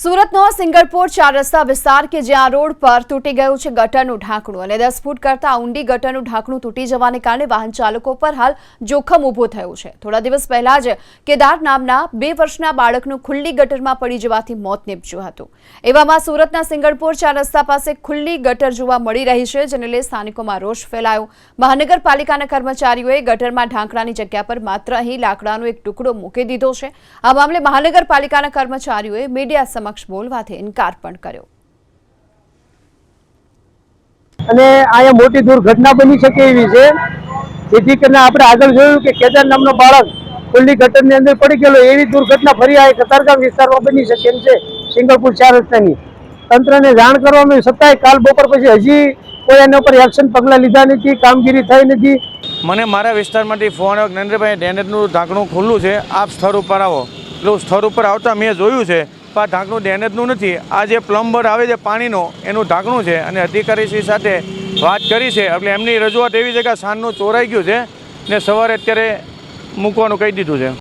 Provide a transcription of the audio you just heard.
સુરતનો સિંગરપુર ચાર રસ્તા વિસ્તાર કે જ્યાં રોડ પર તૂટી ગયું છે ગટરનું ઢાંકણું અને 10 ફૂટ કરતા ઊંડી ગટરનું ઢાંકણું તૂટી જવાને કારણે વાહન ચાલકો પર હાલ જોખમ ઊભું થયું છે। થોડા દિવસ પહેલા જ કેદાર નામના 2 વર્ષના બાળકનું ખુલ્લી ગટરમાં પડી જવાથી મોત નીપજ્યું હતું। એવામાં સુરતના સિંગરપુર ચાર રસ્તા પાસે ખુલ્લી ગટર જોવા મળી રહી છે, જેને લઈ સ્થાનિકોમાં રોષ ફેલાયો। મહાનગરપાલિકાના કર્મચારીઓએ ગટરમાં ઢાંકણાની જગ્યા પર માત્ર અહીં લાકડાનો એક ટુકડો મૂકી દીધો છે। આ મામલે મહાનગરપાલિકાના કર્મચારીઓએ મીડિયા સમક્ષ બોલવાથી ઇનકાર પણ કર્યો અને આયા મોટી દુર્ઘટના બની શકે એવી છે, જેથી કરીને આપણે આગળ જોયું કે કેદાર નામનો બાળક ખુલ્લી ગટરની અંદર પડી ગયેલો। એવી દુર્ઘટના ફરી આ કતારગામ વિસ્તારમાં બની શકે એમ છે। સિંગરપુર ચાર રસ્તાની તંત્રને જાણ કરવામાં છતાંય કાલ બપોર પછી હજી કોઈ એના ઉપર એક્શન પગલાં લીધા નથી, કામગીરી થઈ નથી। મને મારા વિસ્તારમાંથી ફોન આવ્યો, નરેન્દ્રભાઈ ડેનેજનું ઢાંકણું ખુલ્લું છે, આપ સ્થળ ઉપર આવો। એટલે સ્થળ ઉપર આવતા મેં જોયું છે આ ઢાંકણું ડેનેજનું નથી, આ જે પ્લમ્બર આવે છે પાણીનો એનું ઢાંકણું છે અને અધિકારીશ્રી સાથે વાત કરી છે। એટલે એમની રજૂઆત એવી છે કે સાંજનું ચોરાઈ ગયું છે ને સવારે અત્યારે મૂકવાનું કહી દીધું છે।